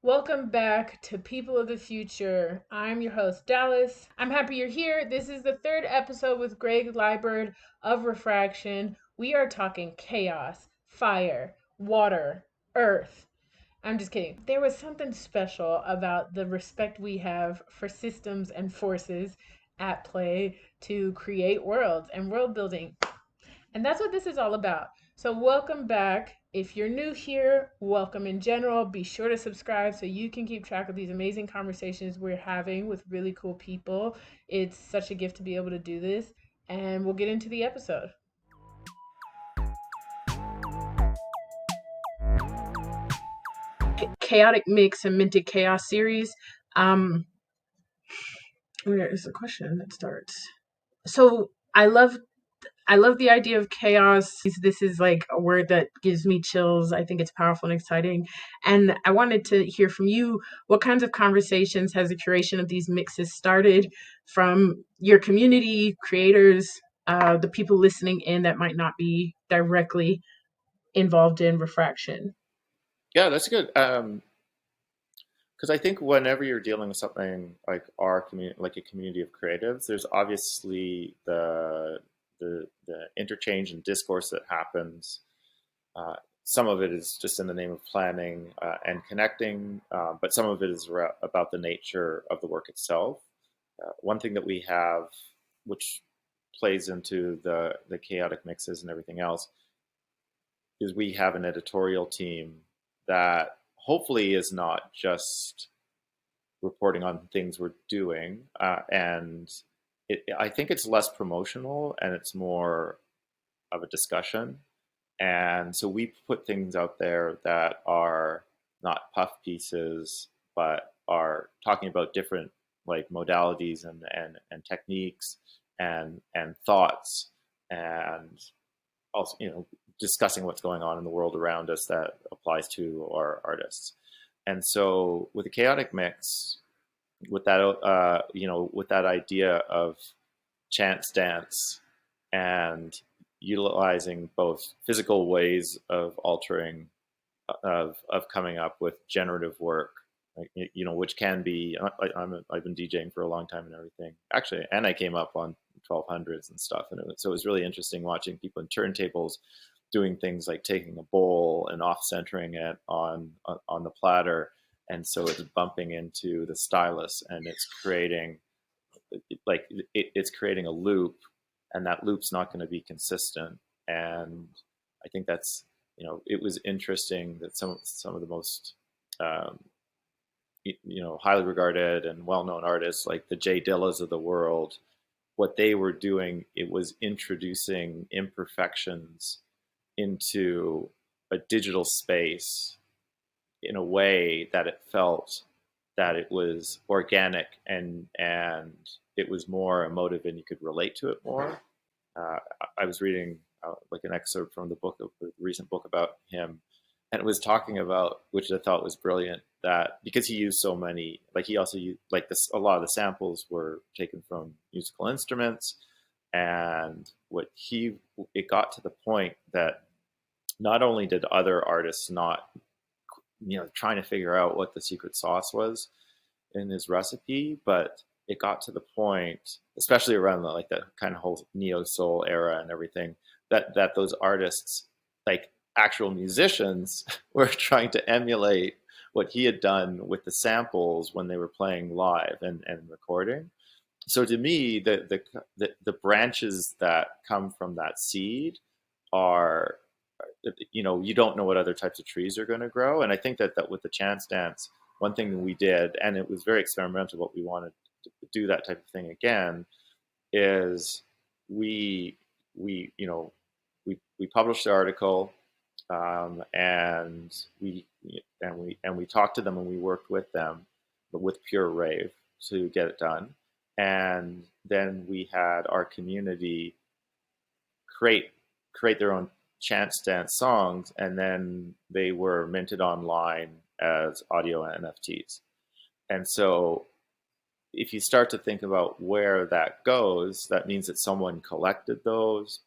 Welcome back to People of the Future. I'm your host, Dallas. I'm happy you're here. This is the third episode with Greg Liebert of Refraction. We are talking chaos, fire, water, earth. I'm just kidding. There was something special about the respect we have for systems and forces at play to create worlds and world building. And that's what this is all about. So, welcome back. If you're new here, welcome in general. Be sure to subscribe so you can keep track of these amazing conversations we're having with really cool people. It's such a gift to be able to do this. And we'll get into the episode. Chaotic Mix and Minted Chaos series. Um, where is the question that starts? So, I love the idea of chaos. This is like a word that gives me chills. I think it's powerful and exciting. And I wanted to hear from you. What kinds of conversations has the curation of these mixes started from your community, creators, the people listening in that might not be directly involved in refraction? Yeah, that's good. Because I think whenever you're dealing with something like our community, like a community of creatives, there's obviously the interchange and discourse that happens. Some of it is just in the name of planning and connecting, but some of it is about the nature of the work itself. One thing that we have, which plays into the chaotic mixes and everything else, is we have an editorial team that hopefully is not just reporting on things we're doing, and I think it's less promotional and it's more of a discussion. And so we put things out there that are not puff pieces, but are talking about different like modalities and techniques and thoughts, and also discussing what's going on in the world around us that applies to our artists. And so with the chaotic mix, with that with that idea of chance dance and utilizing both physical ways of altering of coming up with generative work, like, which can be I've been DJing for a long time and everything actually, and I came up on 1200s and stuff, and so it was really interesting watching people in turntables doing things like taking a bowl and off centering it on the platter, and so it's bumping into the stylus and it's creating it's creating a loop, and that loop's not going to be consistent. And I think that's it was interesting that some of the most um, highly regarded and well-known artists like the Jay Dillas of the world, what they were doing, it was introducing imperfections into a digital space in a way that it felt that it was organic and it was more emotive and you could relate to it more. Uh, I was reading like an excerpt from the recent book about him, and it was talking about, which I thought was brilliant, that because he used so many, like he also used like this, a lot of the samples were taken from musical instruments, and it got to the point that not only did other artists not trying to figure out what the secret sauce was in his recipe, but it got to the point, especially around like the kind of whole neo soul era and everything, that those artists, like actual musicians, were trying to emulate what he had done with the samples when they were playing live and recording. So to me, the branches that come from that seed are, you don't know what other types of trees are going to grow. And I think that with the chance dance, one thing we did, and it was very experimental, what we wanted to do that type of thing again, is we we published the article, and we talked to them and we worked with them, but with Pure Rave to get it done. And then we had our community create their own chance dance songs, and then they were minted online as audio NFTs. And so if you start to think about where that goes, that means that someone collected those.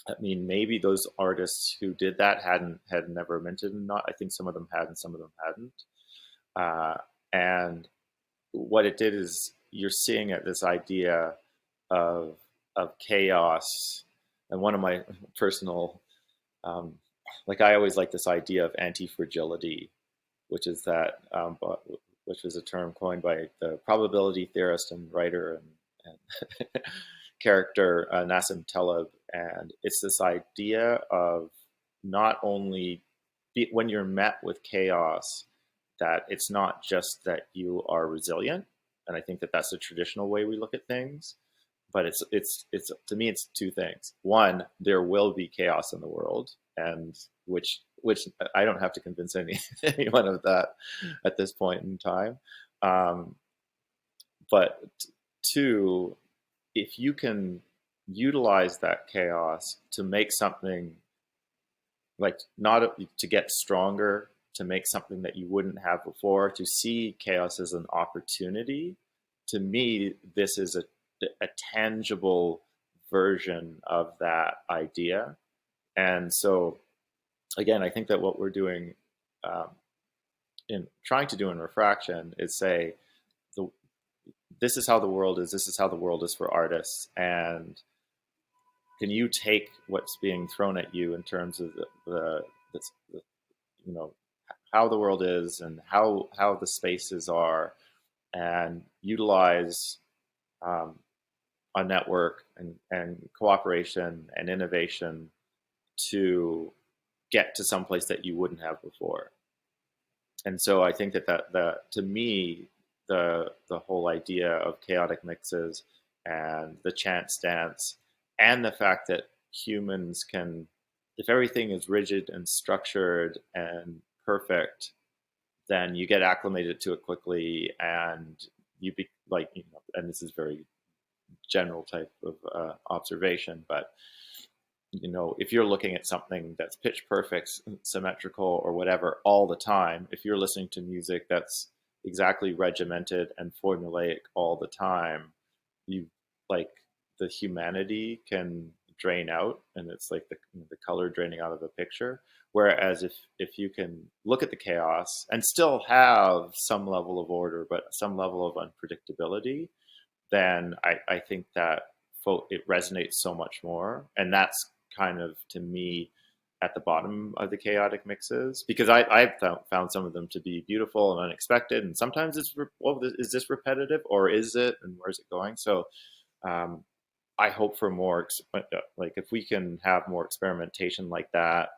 I mean, maybe those artists who did that had never minted, and not. I think some of them had, and some of them hadn't. uh, and what it did is you're seeing it this idea of chaos, and one of my personal um, like I always like this idea of anti-fragility, which is that which was a term coined by the probability theorist and writer and character Nassim Taleb, and it's this idea of not only when you're met with chaos, that it's not just that you are resilient, and I think that that's the traditional way we look at things, but it's to me it's two things. One, there will be chaos in the world, and which I don't have to convince anyone of that at this point in time. Um, but two, if you can utilize that chaos to make something, like not to get stronger, to make something that you wouldn't have before, to see chaos as an opportunity, to me this is a tangible version of that idea. And so again, I think that what we're doing, um, in trying to do in refraction, is say the, this is how the world is, this is how the world is for artists, and can you take what's being thrown at you in terms of the you know how the world is and how the spaces are, and utilize um, a network and cooperation and innovation to get to some place that you wouldn't have before. And so I think that to me, the whole idea of chaotic mixes and the chance dance, and the fact that humans can, if everything is rigid and structured and perfect, then you get acclimated to it quickly, and you be like, and this is very general type of observation, but if you're looking at something that's pitch perfect, symmetrical, or whatever all the time, if you're listening to music that's exactly regimented and formulaic all the time, you like the humanity can drain out, and it's like the color draining out of the picture. Whereas if you can look at the chaos and still have some level of order, but some level of unpredictability, then I think that it resonates so much more. And that's kind of, to me, at the bottom of the chaotic mixes, because I've found some of them to be beautiful and unexpected. And sometimes it's, well, is this repetitive, or is it? And where's it going? So um, I hope for more, like if we can have more experimentation like that,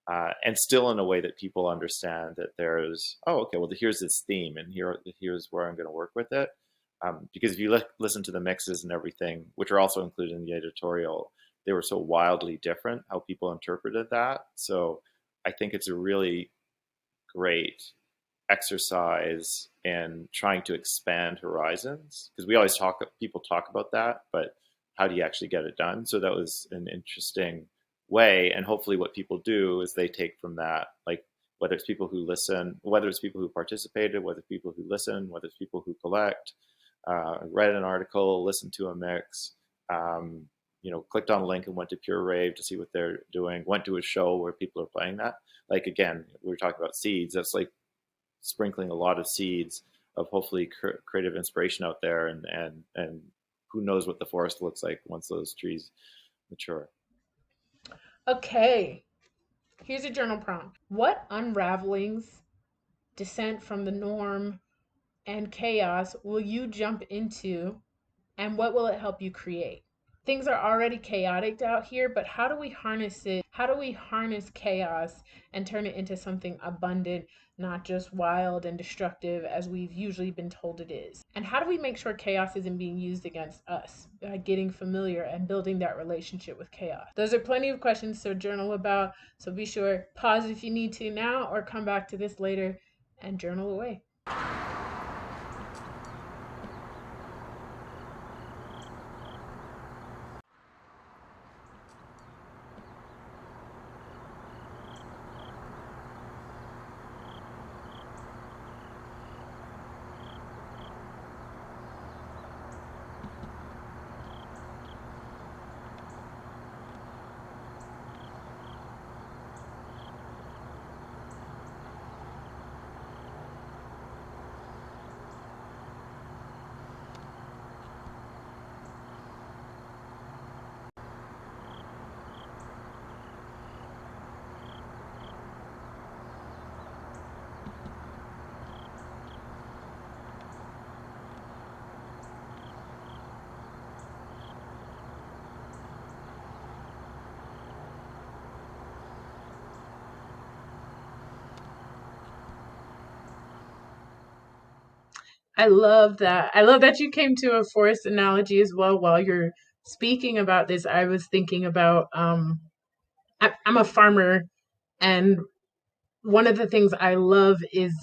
and still in a way that people understand that there's, oh, okay, well, here's this theme, and here's where I'm going to work with it. Because if you listen to the mixes and everything, which are also included in the editorial, they were so wildly different how people interpreted that. So I think it's a really great exercise in trying to expand horizons, because we always people talk about that, but how do you actually get it done? So that was an interesting way, and hopefully what people do is they take from that, like whether it's people who listen, whether it's people who participated, whether it's people who listen, whether it's people who collect, read an article, listened to a mix, um, clicked on a link and went to Pure Rave to see what they're doing, went to a show where people are playing that. Like, again, we were talking about seeds. That's like sprinkling a lot of seeds of hopefully creative inspiration out there, and who knows what the forest looks like once those trees mature. Okay, here's a journal prompt. What unravelings, descent from the norm, and chaos will you jump into, and what will it help you create? Things are already chaotic out here, but how do we harness it? How do we harness chaos and turn it into something abundant, not just wild and destructive as we've usually been told it is? And how do we make sure chaos isn't being used against us by getting familiar and building that relationship with chaos? Those are plenty of questions to journal about, so be sure pause if you need to now or come back to this later and journal away. I love that. I love that you came to a forest analogy as well. While you're speaking about this, I was thinking about I'm a farmer, and one of the things I love is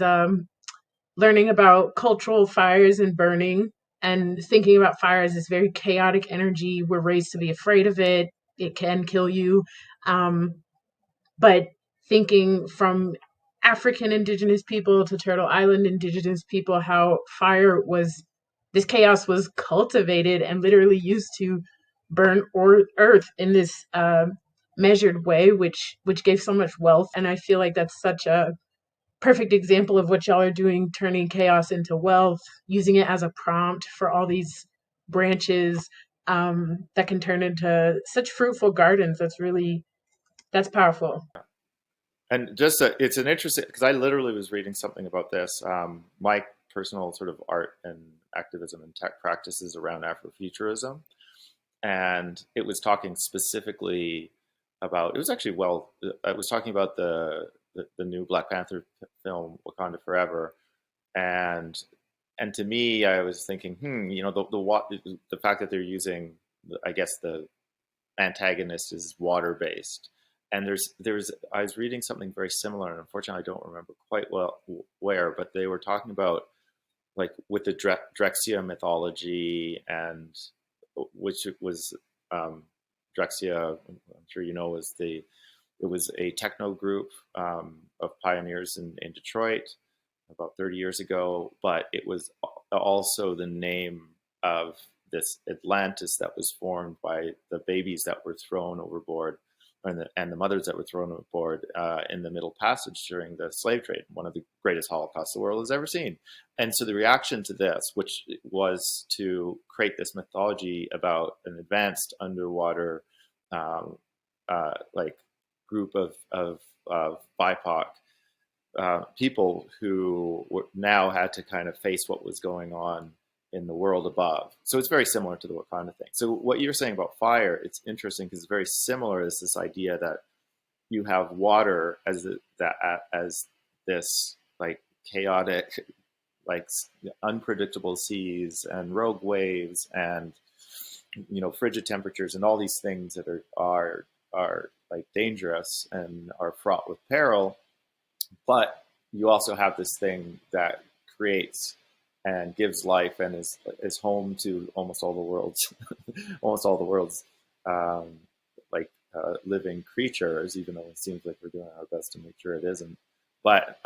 learning about cultural fires and burning, and thinking about fire as this very chaotic energy. We're raised to be afraid of it. It can kill you. Um, but thinking from African indigenous people to Turtle Island indigenous people, how fire was, this chaos was cultivated and literally used to burn earth in this measured way, which gave so much wealth. And I feel like that's such a perfect example of what y'all are doing, turning chaos into wealth, using it as a prompt for all these branches that can turn into such fruitful gardens. That's powerful. And just it's an interesting because I literally was reading something about this. My personal sort of art and activism and tech practices around Afrofuturism, and it was talking specifically about. It was actually well. I was talking about the new Black Panther film Wakanda Forever, and and to me, I was thinking, the fact that they're using, I guess the antagonist is water based. And there's I was reading something very similar, and unfortunately I don't remember quite well where, but they were talking about like with the Drexia mythology, and which was Drexia, I'm sure you know, was the it was a techno group of pioneers in Detroit about 30 years ago, but it was also the name of this Atlantis that was formed by the babies that were thrown overboard and the mothers that were thrown overboard in the Middle Passage during the slave trade, one of the greatest holocausts the world has ever seen. And so the reaction to this, which was to create this mythology about an advanced underwater um, like group of BIPOC people who now had to kind of face what was going on in the world above. So it's very similar to the Wakanda thing. So what you're saying about fire, it's interesting because it's very similar as this idea that you have water as as this like chaotic, like unpredictable seas and rogue waves and frigid temperatures and all these things that are like dangerous and are fraught with peril, but you also have this thing that creates and gives life and is home to almost all the world's almost all the world's um, living creatures, even though it seems like we're doing our best to make sure it isn't. But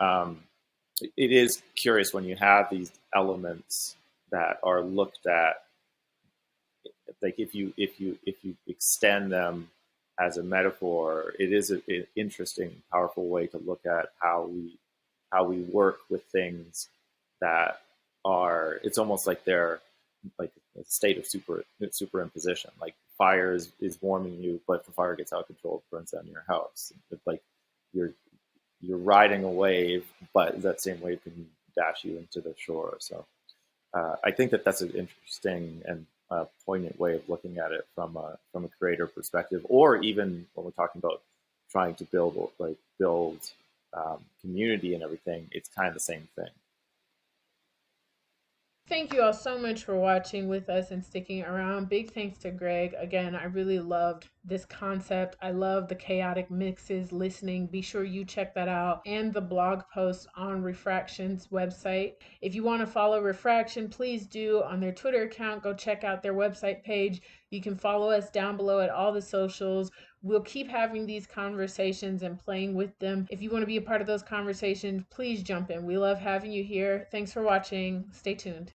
it is curious when you have these elements that are looked at, like if you extend them as a metaphor, it is an interesting, powerful way to look at how we work with things that are. It's almost like they're like a state of superimposition. Like fire is warming you, but if the fire gets out of control, it burns down your house. It's like you're you're riding a wave, but that same wave can dash you into the shore. So I think that that's an interesting and poignant way of looking at it from a creator perspective, or even when we're talking about trying to build community and everything. It's kind of the same thing. Thank you all so much for watching with us and sticking around. Big thanks to Greg. Again, I really loved this concept. I love the chaotic mixes listening. Be sure you check that out and the blog post on Refraction's website. If you want to follow Refraction, please do on their Twitter account. Go check out their website page. You can follow us down below at all the socials. We'll keep having these conversations and playing with them. If you want to be a part of those conversations, please jump in. We love having you here. Thanks for watching. Stay tuned.